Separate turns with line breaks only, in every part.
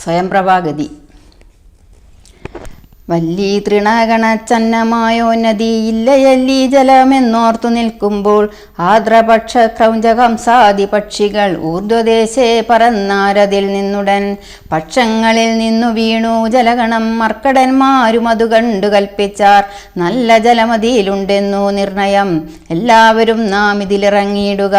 സ്വയംപ്രഭാഗതി. വല്ലി തൃണഗണച്ചന്നമായോ നദിയില്ലയല്ലി ജലമെന്നോർത്തു നിൽക്കുമ്പോൾ ആദ്രപക്ഷ ക്രൗഞ്ചകംസാദി പക്ഷികൾ ഊർധ്വദേശേ പറന്നാരതിൽ നിന്നുടൻ പക്ഷങ്ങളിൽ നിന്നു വീണു ജലഗണം. മർക്കടന്മാരും അതു കണ്ടു കൽപ്പിച്ചാർ, നല്ല ജലമതിയിലുണ്ടെന്നു നിർണയം, എല്ലാവരും നാം ഇതിലിറങ്ങിയിടുക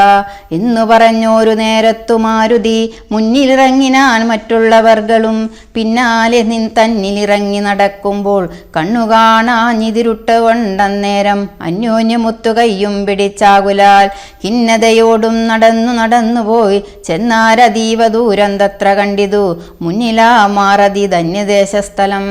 എന്നു പറഞ്ഞോരു നേരത്തു മാരുതി മുന്നിലിറങ്ങിനാൻ. മറ്റുള്ളവർകളും പിന്നാലെ തന്നിലിറങ്ങി നടക്കും. കണ്ണു കാണാഞ്ഞിതിരുട്ട് കൊണ്ടന്നേരം അന്യോന്യമൊത്തു കയ്യും പിടിച്ചാകുലാൽ ഖിന്നതയോടും നടന്നു പോയി ചെന്നാരതീവ ദൂരം തത്ര കണ്ടിതു മുന്നിലാ മാറതി ധന്യദേശസ്ഥലം.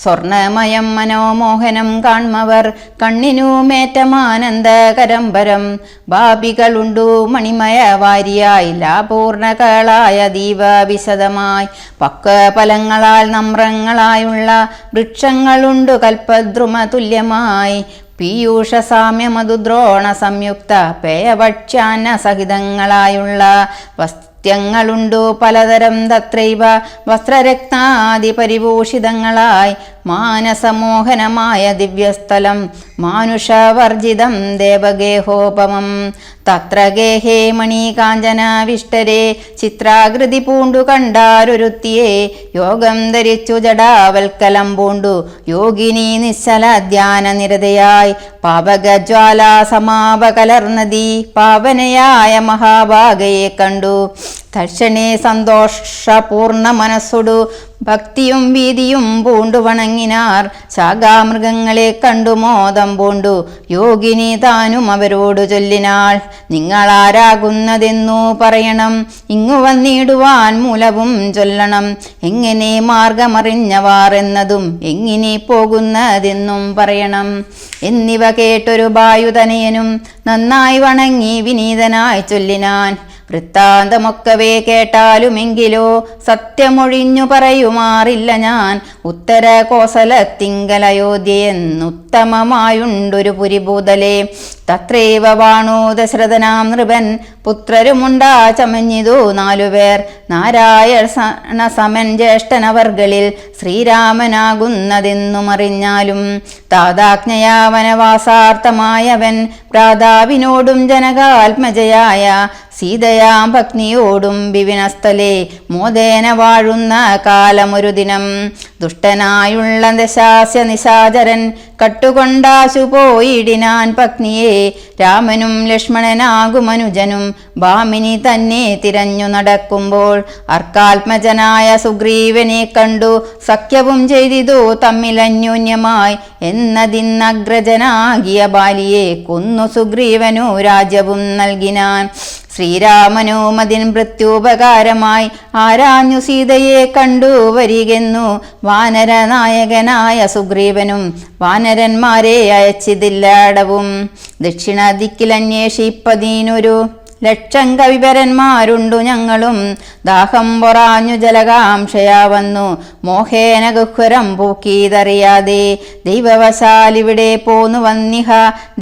സ്വർണമയം മനോമോഹനം കാൺമവർ കണ്ണിനുമേറ്റമാനന്ദകരംബരം. ഭാപികളുണ്ടു മണിമയ വാരിയായി ലാപൂർണകളായ ദീപ വിശദമായി പക്വഫലങ്ങളാൽ നമ്രങ്ങളായുള്ള വൃക്ഷങ്ങളുണ്ടു കൽപ്പദ്രുമ തുല്യമായി. പീയൂഷ സാമ്യമധു ദ്രോണ സംയുക്ത പേയഭക്ഷ്യാന്ന സഹിതങ്ങളായുള്ള വസ്ത്യങ്ങളുണ്ടു പലതരം തത്രൈവ വസ്ത്രരത്നാദി പരിഭൂഷിതങ്ങളായി. മാനസമോഹനമായ ദിവ്യസ്ഥലം മാനുഷവർജിതം ദേവഗേഹോപമം. തത്ര ഗേഹേ മണീകാഞ്ചനാവിഷ്ടരെ ചിത്രാകൃതി പൂണ്ടു കണ്ടാരൊരുത്തിയെ യോഗം ധരിച്ചു ജടാവൽക്കലം പൂണ്ടു യോഗിനി നിശ്ചല ധ്യാന നിരതയായി. പാപകജ്വാലാ സമാപകലർന്നതി പാവനയായ മഹാഭാഗയെ കണ്ടു. തക്ഷണേ സന്തോഷപൂർണ മനസ്സൊടു ഭക്തിയും ഭീതിയും പൂണ്ടു വണങ്ങിനാർ. ശാഖാമൃഗങ്ങളെ കണ്ടു മോദം പൂണ്ടു യോഗിനി താനും അവരോടു ചൊല്ലിനാൾ, നിങ്ങളാരാകുന്നതെന്നു പറയണം, ഇങ്ങു വന്നിടുവാൻ മൂലവും ചൊല്ലണം. എങ്ങനെ മാർഗമറിഞ്ഞവാർ എന്നതും എങ്ങനെ പോകുന്നതെന്നും പറയണം. എന്നിവ കേട്ടൊരു വായുതനയനും നന്നായി വണങ്ങി വിനീതനായി ചൊല്ലിനാൻ, വൃത്താന്തമൊക്കവേ കേട്ടാലുമെങ്കിലോ സത്യമൊഴിഞ്ഞു പറയുമാറില്ല ഞാൻ. ഉത്തര കോസലത്തിങ്കലയോധ്യയെന്നുത്തമമായുണ്ടൊരു പുരിഭൂതലേ. തത്രൈവ വാണു ദശരഥനാം നൃപൻ പുത്രരുമുണ്ടാ ചമഞ്ഞിതു 4 പേർ. നാരായണ സമൻ ജ്യേഷ്ഠനവർകളിൽ ശ്രീരാമനാകുന്നതെന്നും അറിഞ്ഞാലും താതാജ്ഞയാ വനവാസാർത്ഥമായവൻ ഭ്രാതാവിനോടും ജനകാത്മജയായ സീതയാം ഭഗ്നിയോടും വിപിനസ്ഥലേ മോദേന വാഴുന്ന കാലമൊരു ദിനം. ദുഷ്ടനായുള്ള ദശാസ്യ നിശാചരൻ കട്ടുകൊണ്ടാശു പോയിടിനാൻ പത്നിയെ. രാമനും ലക്ഷ്മണനാകുമനുജനും ഭാമിനി തന്നെ തിരഞ്ഞു നടക്കുമ്പോൾ അർക്കാത്മജനായ സുഗ്രീവനെ കണ്ടു സഖ്യവും ചെയ്തിതു തമ്മിലന്യോന്യമായി. എന്നതിന്നഗ്രജനാകിയ ബാലിയെ കൊന്നു സുഗ്രീവനു രാജ്യവും നൽകിനാൻ. ശ്രീരാമനും അതിൻ പ്രത്യുപകാരമായി ആരാഞ്ഞു സീതയെ കണ്ടു വരികെന്നു വാനരനായകനായ സുഗ്രീവനും വാനരന്മാരെ അയച്ചിതില്ലാടവും. ദക്ഷിണ ദിക്കിലന്വേഷിപ്പതിനൊരു ലക്ഷം കവിവരന്മാരുണ്ടു ഞങ്ങളും. ദാഹം പൊറാഞ്ഞു ജലകാംക്ഷയാ വന്നു മോഹേന ഗഹ്വരം പൂക്കീതറിയാതെ. ദൈവവശാലിവിടെ പോന്നു വന്നിഹ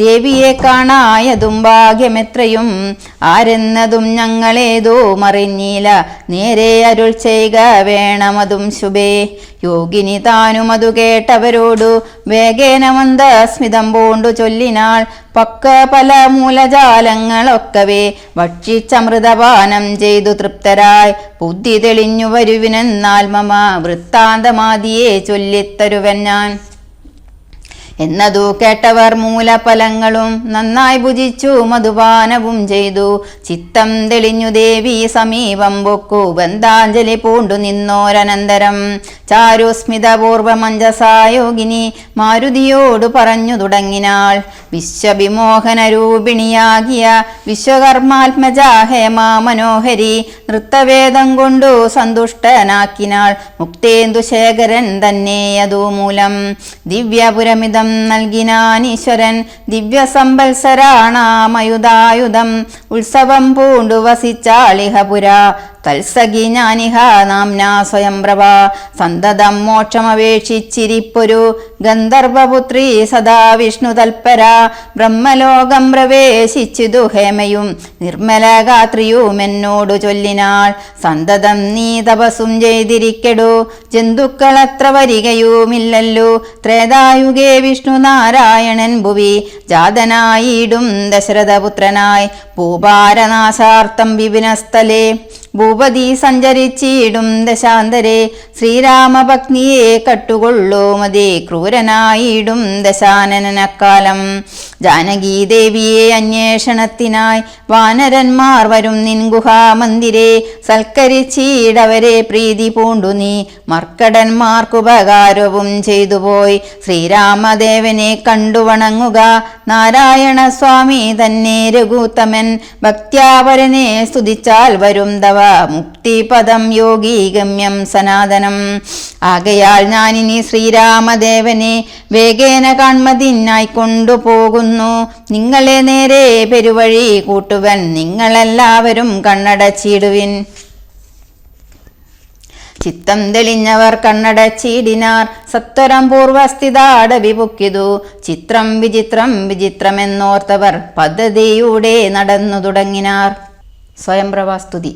ദേവിയെ കാണായതും ഭാഗ്യമെത്രയും. ആരെന്നതും ഞങ്ങളേതോ മറിഞ്ഞില്ല, നേരെ അരുൾ ചെയ്യുക വേണമതും ശുഭേ. യോഗിനി താനും അതു കേട്ടവരോടു വേഗേന മന്ദസ്മിതം പൂണ്ടു ചൊല്ലിനാൾ, പക്ക പല മൂലജാലങ്ങളൊക്കവേ ഭക്ഷിച്ചമൃതപാനം ചെയ്തു തൃപ്തരായി. ബുദ്ധി തെളിഞ്ഞു വരുവിനെന്നാൽ മമ വൃത്താന്തമാദിയെ ചൊല്ലിത്തരുവൻ ഞാൻ. എന്നതു കേട്ടവർ മൂലഫലങ്ങളും നന്നായി ഭുജിച്ചു മധുപാനവും ചെയ്തു. ചിത്തം തെളിഞ്ഞു ദേവി സമീപം പൊക്കു ബന്ധാഞ്ജലി പൂണ്ടു നിന്നോരനന്തരം. ചാരുസ്മിതപൂർവമഞ്ജസായോഗിനി മാരുതിയോടു പറഞ്ഞു തുടങ്ങിനാൾ, വിശ്വവിമോഹനരൂപിണിയാകിയ വിശ്വകർമാത്മജ ഹേമാ മനോഹരി നൃത്തവേദം കൊണ്ടു സന്തുഷ്ടനാക്കിനാൾ. മുക്തേന്ദുശേഖരൻ തന്നെ അതു മൂലം ദിവ്യപുരമിതം നൽകിനാനീശ്വരൻ. ദിവ്യസമ്പത്സരാണാമയുധായുധം ഉത്സവം പൂണ്ടു വസിച്ചാളിഹപുര. തൽസഖി ജ്ഞാനിഹ നാംനാ സ്വയംപ്രഭ സന്തതം മോക്ഷമപേക്ഷിച്ചിരിപ്പൊരു ഗന്ധർവപുത്രി സദാ വിഷ്ണു തൽപര ബ്രഹ്മലോകം പ്രവേശിച്ചിതു ഹേമയും നിർമ്മലഗാത്രിയും എന്നോടു ചൊല്ലിനാൾ സന്തതം നീ തപസ്സും ചെയ്തിരിക്കടു ജന്തുക്കളത്ര വരികയുമില്ലല്ലോ ത്രേതായുഗേ വിഷ്ണു നാരായണൻ ഭുവി ജാതനായിടും ദശരഥപുത്രനായി ഭൂഭാരനാശാർത്ഥം വിപിനസ്ഥലേ ഭൂപതി സഞ്ചരിച്ചിടും ദശാന്തരെ ശ്രീരാമഭഗ്നിയെ കട്ടുകൊള്ളൂ മതി ക്രൂരനായിടും ദശാനനക്കാലം ജാനകീദേവിയെ അന്വേഷണത്തിനായി വാനരന്മാർ വരും നിൻ ഗുഹാമന്ദിരെ സൽക്കരിച്ചിടവരെ പ്രീതി പൂണ്ടു നീ മർക്കടന്മാർക്കുപകാരവും ചെയ്തുപോയി ശ്രീരാമദേവനെ കണ്ടു വണങ്ങുക നാരായണ സ്വാമി തന്നെ രഘുത്തമൻ ഭക്ത്യാപരനെ സ്തുതിച്ചാൽ വരും തവ മുക്തിപദം യോഗീ ഗമ്യം സനാതനം ആകയാൽ ഞാനിനി ശ്രീരാമദേവനെ വേഗേന കാൺമതിനായി കൊണ്ടുപോകുന്നു നിങ്ങളെ നേരെ പെരുവഴി കൂട്ടുവൻ നിങ്ങളെല്ലാവരും കണ്ണടച്ചിടുവിൻ ചിത്തം തെളിഞ്ഞവർ കണ്ണടച്ചിടിനാർ സത്വരം പൂർവസ്ഥിതാടവിപുക്കിതു ചിത്രം വിചിത്രം വിചിത്രമെന്നോർത്തവർ പദ്ധതിയൂടെ നടന്നു തുടങ്ങിനാർ സ്വയംപ്രഭാസ്തുതി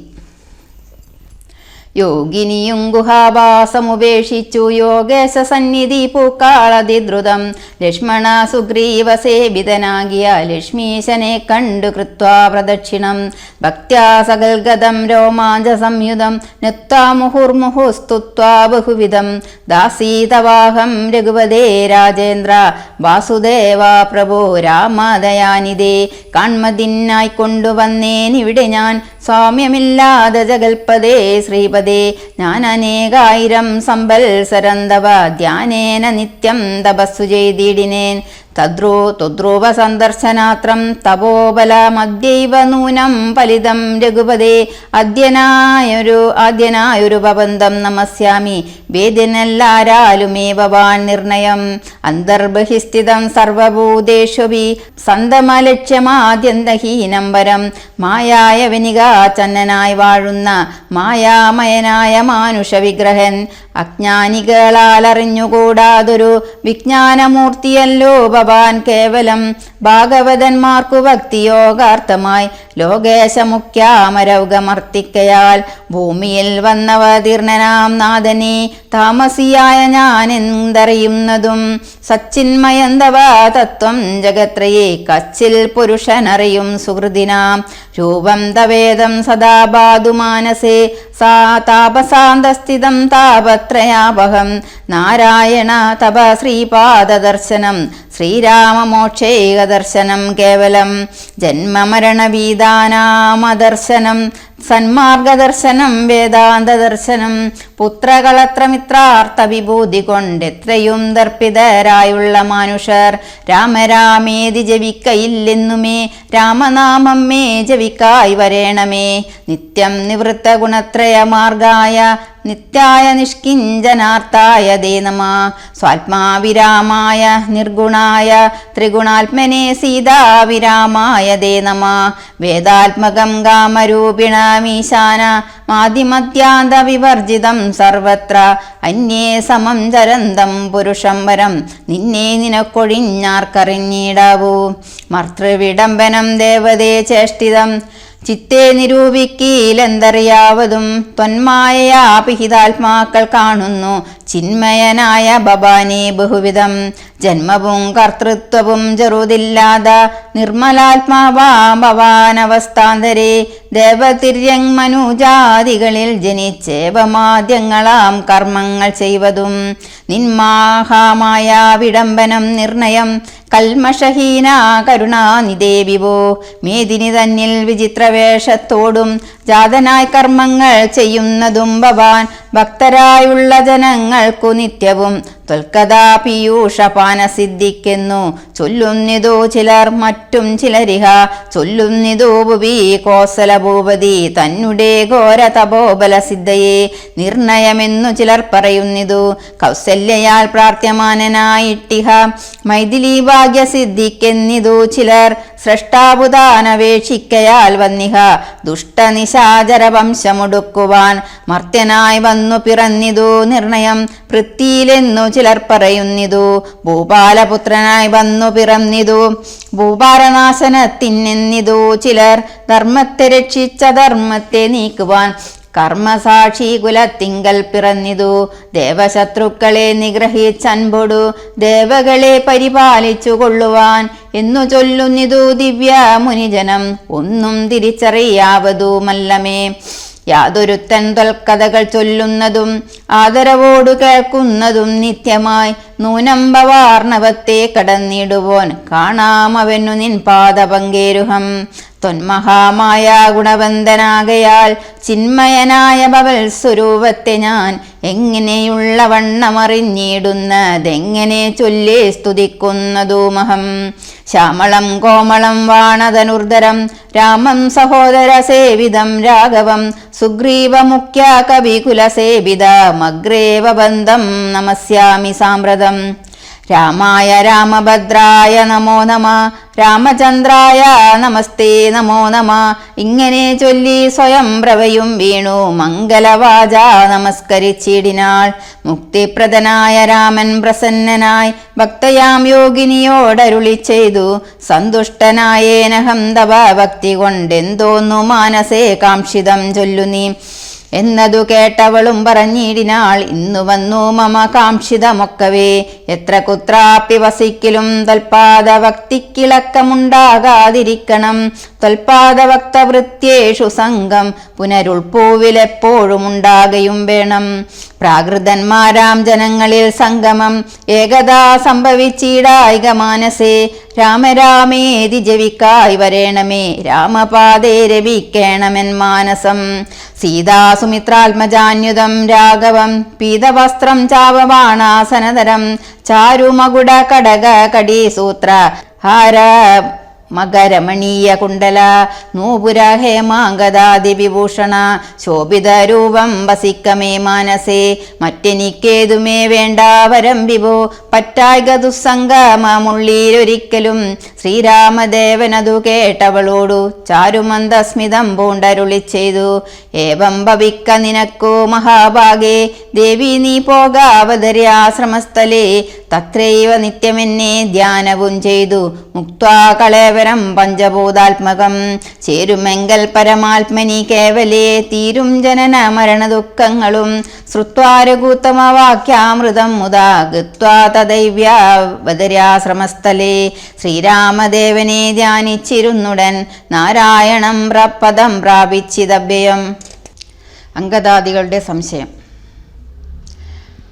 യോഗിനിയും ഗുഹാവാസമുപേക്ഷിച്ചു യോഗേശ സന്നിധി പൂക്കാളതിദ്രുതം ലക്ഷ്മണ സുഗ്രീവ സേവിതനാകിയ ലക്ഷ്മീശനെ കണ്ടു കൃത്വാ പ്രദക്ഷിണം ഭക്ത്യാ സകൽഗതം രോമാഞ്ച സംയുതം നൃത്വാ മുഹുർമുഹുസ്തുത്വാ ബഹുവിധം ദാസീതവാഹം രഘുപതേ രാജേന്ദ്ര വാസുദേവ പ്രഭോ രാമദയാനിതേ കാൺമതിനായി കൊണ്ടുവന്നേനിവിടെ ഞാൻ സ്വാമ്യമില്ലാതെ ജഗൽപദേ ശ്രീപദേ ഞാൻ അനേകായിരം സംവത്സരം തവ ധ്യാനേന നിത്യം തപസ്സു ചെയ്തിടിനേൻ തദ്രൂപ സന്ദർശനാത്രം തപോബലമദ്യൈവ നൂനം ഫലിതം രഘുപതേ ആദ്യനായൊരു പബന്ധം നമസ്യാമി വേദിനെല്ലാരാലുമേ ഭവാൻ നിർണയം അന്തർബഹിസ്ഥിതം സർവഭൂതേഷ്വപി സന്തമലക്ഷ്യമാദ്യന്തഹീനം വരം മായായ വനികാചന്നനായി വാഴുന്ന മായാമയനായ മാനുഷ വിഗ്രഹൻ അജ്ഞാനികളാൽ അറിഞ്ഞുകൂടാതൊരു വിജ്ഞാനമൂർത്തിയല്ലോ ഭവാൻ കേവലം ഭാഗവതന്മാർക്കു ഭക്തിയോഗാർത്ഥമായി ലോകേശമുഖ്യാമരൗകമർത്തിക്കയാൽ ഭൂമിയിൽ വന്നവതീർണനാം നാഥനെ താമസിയായ ഞാൻ എന്തറിയുന്നതും സച്ചിന്മയന്തവ തത്വം ജഗത്രയെ കച്ചിൽ പുരുഷനറിയും സുഹൃദിനാം രൂപം തവേദം സദാ ബാധു മാനസേ സാ താപസാന്തസ്ഥിതം താപത്രയാപഹം നാരായണ തപ ശ്രീപാദദർശനം ശ്രീരാമമോക്ഷേക ദർശനം കേവലം ജന്മമരണവീതാനാമദർശനം സന്മാർഗദർശനം വേദാന്തദർശനം പുത്രകളത്രമിത്രാർത്ഥ വിഭൂതി കൊണ്ടെത്രയും ദർപ്പിതരായുള്ള മനുഷ്യർ രാമരാമേതി ജപിക്കയില്ലെന്നുമേ രാമനാമം മേ ജപിക്കായി വരേണമേ നിത്യം നിവൃത്ത ഗുണത്രയ മാർഗായ നിത്യായ നിഷ്കിഞ്ചനാർത്ഥായ ദേ നമ സ്വാത്മാവിരാമായ നിർഗുണായ ത്രിഗുണാത്മനെ സീതാവിരാമായ ദേ നമ വേദാത്മകം കാമരൂപിണമീശാന മാതിമധ്യാന്ത വിവർജിതം സർവത്ര അന്യേ സമം ചരന്തം പുരുഷം വരം നിന്നെ നിനക്കൊഴിഞ്ഞാർക്കറിഞ്ഞിടാവൂ മർത്തൃവിഡംബനം ദേവതേ ചേഷ്ടിതം ചിത്തെ നിരൂപിക്കീലെന്തറിയാവതും ത്വന്മായയാപിഹിതാത്മാക്കൾ കാണുന്നു ചിന്മയനായ ഭവാനെ ബഹുവിധം ജന്മവും കർത്തൃത്വവും ചെറുതില്ലാത നിർമ്മലാത്മാവാ ഭവാനവസ്ഥാന്തരെ ദേവതിര്യങ് മനുജാതികളിൽ ജനിച്ചേവമാദ്യങ്ങളാം കർമ്മങ്ങൾ ചെയ്വതും നിന്മാഹാമായ വിഡംബനം നിർണയം കൽമഷഹീന കരുണാനിധേ വിഭോ മേദിനി തന്നിൽ വിചിത്രവേഷത്തോടും ജാതനായി കർമ്മങ്ങൾ ചെയ്യുന്നതും ഭവാൻ ഭക്തരായുള്ള ജനങ്ങൾക്കു നിത്യവും ത്വൽക്കഥാ പീയൂഷപാ ഭവാന സിദ്ധിക്കെന്നു ചൊല്ലുന്നിതോ ചിലർ മറ്റും ചിലരിഹ ചൊല്ലുന്നിതോ ഭുവി കോസല ഭൂപതി തന്നെ ഘോര തപോബല സിദ്ധയെ നിർണയമെന്നു ചിലർ പറയുന്നിതു കൗസല്യയാൽ പ്രാർത്ഥ്യമാനനായിട്ടിഹ മൈഥിലി ഭാഗ്യസിദ്ധിക്കെന്നിതു ചിലർ സ്രഷ്ടാബുധാനപേക്ഷിക്കയാൽ വന്നിഹ ദുഷ്ടനിശാചര വംശമൊടുക്കുവാൻ മർത്യനായി വന്നു പിറന്നിതു നിർണയം പൃഥ്വിയിലെന്നു ചിലർ പറയുന്നിതു ഭൂപാലപുത്രനായി വന്നു പിറന്നിതു ഭൂപാലനാശനത്തിനെന്നിതു ചിലർ ധർമ്മത്തെ രക്ഷിച്ച ധർമ്മത്തെ നീക്കുവാൻ കർമ്മസാക്ഷി കുലത്തിങ്കൽ പിറന്നിതു ദേവശത്രുക്കളെ നിഗ്രഹിച്ചൻപൊടു ദേവകളെ പരിപാലിച്ചു കൊള്ളുവാൻ എന്നു ചൊല്ലുന്നിതു ദിവ്യ മുനിജനം ഒന്നും തിരിച്ചറിയാവതുമല്ലമേ യാതൊരുത്തൻ തൊൽക്കഥകൾ ചൊല്ലുന്നതും ആദരവോടു കേൾക്കുന്നതും നിത്യമായി നൂനംബവാർണവത്തെ കടന്നിടുവോൻ കാണാമവനു നിൻ പാദപങ്കേരുഹം തൊന്മഹാമായ ഗുണവന്തനാകയാൽ ചിന്മയനായ ബവൽ സ്വരൂപത്തെ ഞാൻ എങ്ങനെയുള്ള വണ്ണമറിഞ്ഞിടുന്നതെങ്ങനെ ചൊല്ലി സ്തുതിക്കുന്നതുമഹം ശ്യാമളം കോമളം വാണതനുർധരം രാമം സഹോദര സേവിതം രാഘവം സുഗ്രീവമുഖ്യ കവികുലസേവിത മഗ്രേവ ബന്ധം നമസ്യാമി സാമ്പ്രതം രാമായ രാമഭദ്രായ നമോ നമ രാമചന്ദ്രായ നമസ്തേ നമോ നമ ഇങ്ങനെ ചൊല്ലി സ്വയം പ്രവയും വീണു മംഗലവാച നമസ്കരിച്ചിടിനാൾ മുക്തിപ്രദനായ രാമൻ പ്രസന്നനായി ഭക്തയാം യോഗിനിയോടരുളി ചെയ്തു സന്തുഷ്ടനായേനഹം തവ ഭക്തി കൊണ്ടെന്തോന്നു മാനസേ കാംക്ഷിതം ചൊല്ലു നീ എന്നതു കേട്ടവളും പറഞ്ഞിടിനാൾ ഇന്നു വന്നു മമ കാംക്ഷിതമൊക്കവേ എത്ര കുത്രാപ്പി വസിക്കലും തൽപാദഭക്തിക്കിളക്കമുണ്ടാകാതിരിക്കണം തൽപാദഭക്തവൃത്യേഷു സംഘം പുനരുൾപ്പൂവിലെപ്പോഴും ഉണ്ടാകയും വേണം പ്രാകൃതന്മാരാം ജനങ്ങളിൽ സംഗമം ഏകദാ സംഭവിച്ചിടായിക മാനസേ രാമരാമേതി ജവിക്കായി വരേണമേ രാമപാദേ രവിക്കേണമെൻ മാനസം സീതാസുമിത്രാത്മജാന്യുതം രാഘവം പീതവസ്ത്രം ചാപബാണാസനതരം ചാരുമകുട കടക കടീസൂത്ര ഹാര മകരമണീയ കുണ്ടല നൂപുര ഹേമാങ്കദാതി വിഭൂഷണ ശോഭിതരൂപം വസിക്കമേ മാനസേ മറ്റെനിക്കേതുമേ വേണ്ട വരം വിഭോ പറ്റായിക ദുസ്സംഗമുള്ളിലൊരിക്കലും ശ്രീരാമദേവനതു കേട്ടവളോടു ചാരുമന്ദസ്മിതം പൂണ്ടരുളി ചെയ്തു ഏവം ഭവിക്ക നിനക്കു മഹാഭാഗേ ദേവി നീ പോകാവതര്യാശ്രമസ്ഥലേ തത്രൈവ നിത്യമെന്നെ ധ്യാനവും ചെയ്തു മുക്ത്വാ കളേവരം പഞ്ചഭൂതാത്മകം ചേരുമെങ്കൽ പരമാത്മനി കേവലേ തീരും ജനന മരണ ദുഃഖങ്ങളും ശ്രുത്വാരകൂത്തമവാക്യാമൃതം മുദാ ഗത്വാ തദൈവ്യാവതര്യാശ്രമസ്ഥലേ ശ്രീരാമദേവനെ ധ്യാനിച്ചിരുന്നുടൻ നാരായണം പദം പ്രാപിച്ചിതഭ്യം. അംഗദാദികളുടെ സംശയം.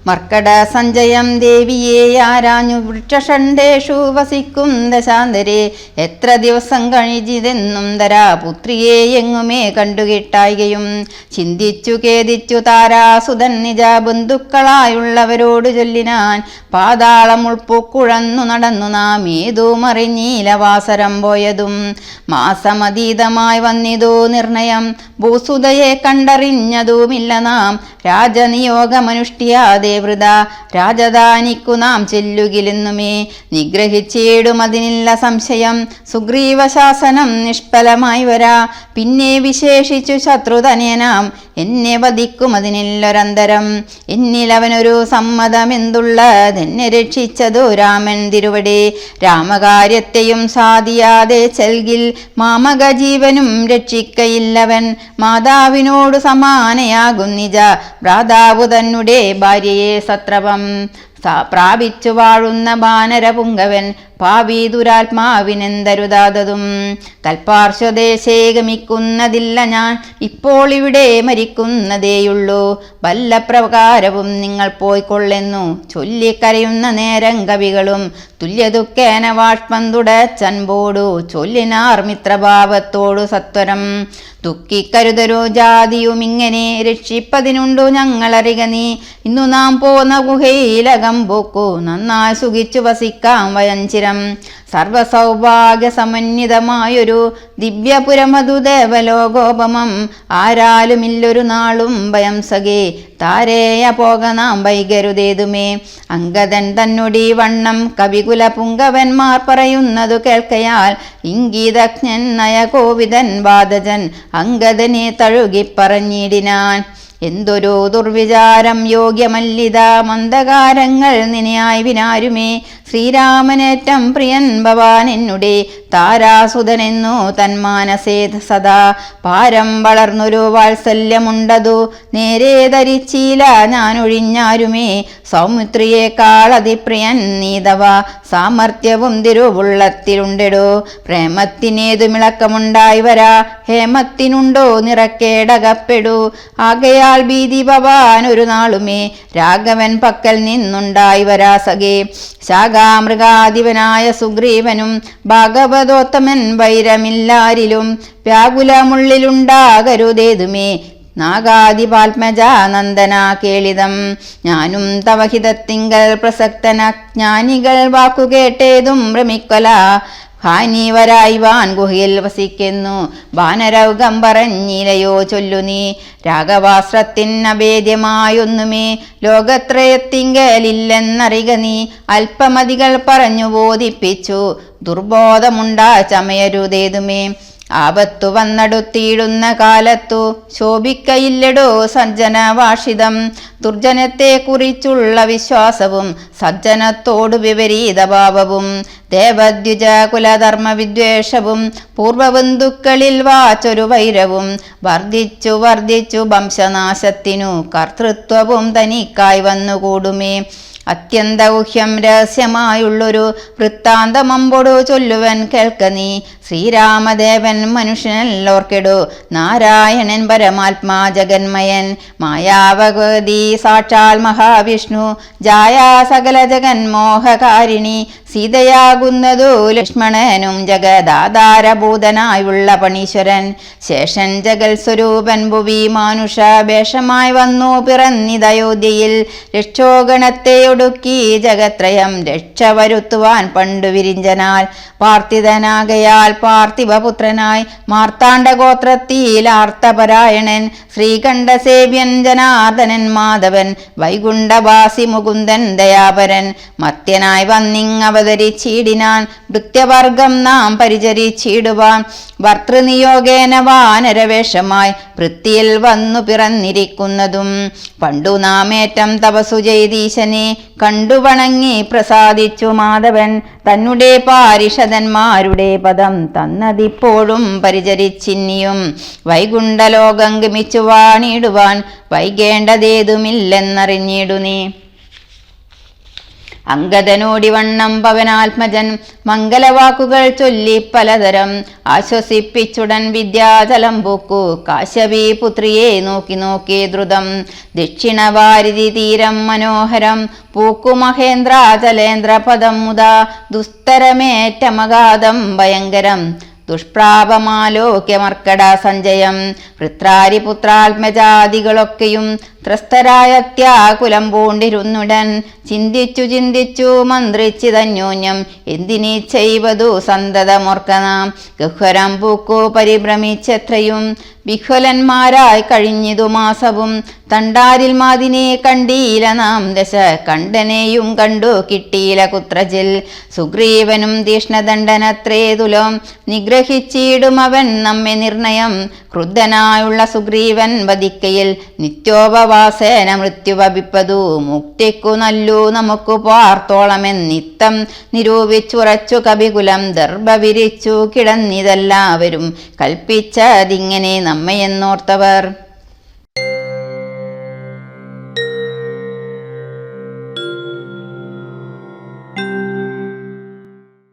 മർക്കട സഞ്ജയം ദേവിയെ ആരാഞ്ഞു വൃക്ഷഷണ്ഡേഷു വസിക്കും ദശാന്തരെ എത്ര ദിവസം കഴിഞ്ഞിതെന്നും ധരാപുത്രിയെ എങ്ങുമേ കണ്ടുകിട്ടായികയും ചിന്തിച്ചു ഖേദിച്ചു താരാസുതൻ നിജ ബന്ധുക്കളായുള്ളവരോട് ചൊല്ലിനാൻ പാതാളം ഉൾപ്പുക്കുഴന്നു നടന്നു നാം ഏതോ മറിഞ്ഞീലവാസരം പോയതും മാസമതീതമായി വന്നിതോ നിർണയം ഭൂസുതയെ കണ്ടറിഞ്ഞതുമില്ല നാം രാജനിയോഗമനുഷ്ഠിയാതെ വൃത രാജധാനിക്കു നാം ചെല്ലുകിലെന്നുമേ നിഗ്രഹിച്ചിടുമതിനില്ല സംശയം സുഗ്രീവശാസനം നിഷ്ഫലമായി വരാ പിന്നെ വിശേഷിച്ചു ശത്രുതനേനാം എന്നെ വധിക്കുമതിനില്ലൊരന്തരം എന്നിലവനൊരു സമ്മതമെന്തുള്ളതെന്നെ രക്ഷിച്ചതു രാമൻ തിരുവടി രാമകാര്യത്തെയും സാധിയാതെ ചെൽകിൽ മാമക ജീവനും രക്ഷിക്കയില്ലവൻ മാതാവിനോട് സമാനയാകും നിജ ഭ്രാതാവു തന്നെ ഭാര്യയെ സത്രപം പ്രാപിച്ചു വാഴുന്ന ബാനരപുങ്കവൻ പാവി ദുരാത്മാവിനെന്തരുതാതതും കൽപ്പാർശ്വദേശേ ഗമിക്കുന്നതില്ല ഞാൻ ഇപ്പോൾ ഇവിടെ മരിക്കുന്നതേയുള്ളൂ വല്ല പ്രകാരവും നിങ്ങൾ പോയിക്കൊള്ളെന്നു ചൊല്ലിക്കരയുന്ന നേരം കവികളും തുല്യദുഃഖേന വാഷ്പന്തുടച്ചൻപോടു ചൊല്ലിനാർ മിത്രഭാവത്തോടു സത്വരം ദുഃഖിക്കരുതരോ ജാതിയും ഇങ്ങനെ രക്ഷിപ്പതിനുണ്ടു ഞങ്ങളറിക നീ ഇന്നു നാം പോന്ന ഗുഹയിലകം തലമ്പൂക്കു നന്നായി സുഖിച്ചു വസിക്കാം വയഞ്ചിരം. സർവസൗഭാഗ്യ സമന്വിതമായൊരു ദിവ്യപുരമതു ദേവലോകോപമം ആരാലുമില്ലൊരു നാളും ഭയം സഖേ താരേയ പോക നാം വൈകരുതേതുമേ. അംഗദൻ തന്നുടി വണ്ണം കവികുല പുങ്കവന്മാർ പറയുന്നതു കേൾക്കയാൽ ഇംഗീതജ്ഞൻ നയകോവിദൻ വാദജൻ അംഗദനെ തഴുകിപ്പറഞ്ഞിടിനാൻ. എന്തൊരു ദുർവിചാരം യോഗ്യമല്ലിത മന്ദകാരങ്ങൾ നിനയായി വിനാരുമേ. ശ്രീരാമനേറ്റം പ്രിയൻ ഭവാൻ എന്നുടെ താരാസുതനെന്നു തന്മാനസേ സദാ. പാരം വളർന്നൊരു വാത്സല്യമുണ്ടതു നേരെ ധരിച്ചീല ഞാനൊഴിഞ്ഞാരുമേ. സൗമിത്രിയേക്കാൾ അതിപ്രിയൻ നീതവ സാമർത്ഥ്യവും തിരുവുള്ളത്തിലുണ്ടെടോ. പ്രേമത്തിനേതുമിളക്കമുണ്ടായി വരാ ഹേമത്തിനുണ്ടോ നിറക്കേടകപ്പെടൂ. ആകയാൽ ഭീതി ഭവാൻ ഒരു നാളുമേ രാഘവൻ പക്കൽ നിന്നുണ്ടായി വരാ സഖേ. ശാഖാമൃഗാധിപനായ സുഗ്രീവനും ഭാഗവതോത്തമൻ വൈരമില്ലാരിലും വ്യാകുലമുള്ളിലുണ്ടാകരുതേതുമേ. നാഗാദിപാത്മജാനന്ദന കേളിതം ഞാനും തവഹിതത്തിങ്കൽ പ്രസക്തന ജ്ഞാനികൾ വാക്കുകേട്ടേതും ഭ്രമിക്കൊല. ഹാനിവരായിവാൻ ഗുഹയിൽ വസിക്കുന്നു വാനരൗകം പറഞ്ഞിലയോ ചൊല്ലു നീ. രാഘവാസ്ത്രത്തിനഭേദ്യമായൊന്നുമേ ലോകത്രയത്തിങ്കലില്ലെന്നറിക നീ. അല്പമതികൾ പറഞ്ഞു ബോധിപ്പിച്ചു ദുർബോധമുണ്ടാ ചമയരുതേതുമേ. ആപത്തു വന്നടുത്തിയിടുന്ന കാലത്തു ശോഭിക്കയില്ലടോ സജ്ജനവാഷിതം. ദുർജനത്തെ കുറിച്ചുള്ള വിശ്വാസവും സജ്ജനത്തോടു വിപരീതഭാവവും ദേവദ്വിജ കുലധർമ്മ വിദ്വേഷവും പൂർവബന്ധുക്കളിൽ വാച്ചൊരു വൈരവും വർദ്ധിച്ചു വർദ്ധിച്ചു വംശനാശത്തിനു കർത്തൃത്വവും തനിക്കായി വന്നുകൂടുമേ. അത്യന്തൗഹ്യം രഹസ്യമായുള്ളൊരു വൃത്താന്തമമ്പോടു ചൊല്ലുവൻ കേൾക്ക നീ. ശ്രീരാമദേവൻ മനുഷ്യനല്ലോർക്കെടു നാരായണൻ പരമാത്മാ ജഗന്മയൻ. മായാവഗതി സാക്ഷാൽ മഹാവിഷ്ണു ജായാ സകല ജഗന്മോഹകാരിണി. സീതയാകുന്നതു ലക്ഷ്മണനും ജഗദാധാരഭൂതനായുള്ള പണീശ്വരൻ. ശേഷൻ ജഗൽ സ്വരൂപൻ ഭുവി മാനുഷ വേഷമായി വന്നു പിറന്നിതയോധ്യയിൽ. രക്ഷോഗണത്തെ ഒടുക്കി ജഗത്രയം രക്ഷ വരുത്തുവാൻ പണ്ടു വിരിഞ്ചനാൽ. പാർത്ഥിതനാകയാൽ പാർത്ഥിവപുത്രനായി മാർത്താണ്ഡഗോത്രത്തിൽ ആർത്തപരായണൻ. ശ്രീകണ്ഠസേവ്യൻ ജനാർദ്ദനൻ മാധവൻ വൈകുണ്ഠവാസി മുകുന്ദൻ ദയാപരൻ. മർത്യനായി വന്നിങ്ങവതരിച്ചിടിനാൻ ഭൃത്യവർഗം നാം പരിചരിച്ചിടുവാൻ. ഭർത്തൃനിയോഗേന വാനരവേഷമായി വൃത്തിയിൽ വന്നു പിറന്നിരിക്കുന്നതും പണ്ടു നാമേറ്റം തപസ്സു ചെയ്തീശനെ കണ്ടു വണങ്ങി പ്രസാദിച്ചു മാധവൻ. തന്നുടെ പാരിഷദന്മാരുടെ പദം തന്നതിപ്പോഴും പരിചരിച്ചിന്നിയും വൈകുണ്ഠലോകം ഗമിച്ചു വാണിടുവാൻ വൈകേണ്ടതേതുമില്ലെന്നറിഞ്ഞിടു നീ. അംഗദനോടിവണ്ണം പവനാത്മജൻ മംഗലവാക്കുകൾ ചൊല്ലി പലതരം ആശ്വസിപ്പിച്ചുടൻ വിദ്യാചലം പൂക്കു കാശ്യപി പുത്രിയെ നോക്കി നോക്കി ദ്രുതം. ദക്ഷിണവാരിധി തീരം മനോഹരം പൂക്കു മഹേന്ദ്രാചലേന്ദ്ര പദം മുതാ. ദുസ്തരമേറ്റമഗാധം ഭയങ്കരം ദുഷ്പ്രാപമാലോക്യമർക്കട സഞ്ജയം. വൃത്രാരിപുത്രാത്മജാതികളൊക്കെയും ത്രസ്തരായത്യാകുലം പൂണ്ടിരുന്നുടൻ. ചിന്തിച്ചു ചിന്തിച്ചു മന്ത്രിച്ചിതന്യോന്യം എന്തിനീ ചെയ്വതു സന്തതമോർക്കനാം. ഗഹ്വരം പൂക്കു പരിഭ്രമിച്ചെത്രയും വിഹ്വലന്മാരായി കഴിഞ്ഞിതു മാസവും. തണ്ടാരിൽ മാതിനെ കണ്ടീല നാം ദശ കണ്ഠനെയും കണ്ടു കിട്ടീല കുത്രജിൽ. സുഗ്രീവനും തീഷ്ണദണ്ഡനത്രേ തുലം നിഗ്രഹിച്ചിടും അവൻ നമ്മെ നിർണയം. ക്രുദ്ധനായുള്ള സുഗ്രീവൻ വധിക്കയിൽ നിത്യോപവാസേന മൃത്യുവപിപ്പതു. മുക്തിക്കു നല്ലു നമുക്ക് പാർത്തോളമെന്നിത്തം നിരൂപിച്ചുറച്ചു കവികുലം. ദർഭ വിരിച്ചു കിടന്നിതെല്ലാവരും കൽപ്പിച്ചതിങ്ങനെ നമ്മയെന്നോർത്തവർ.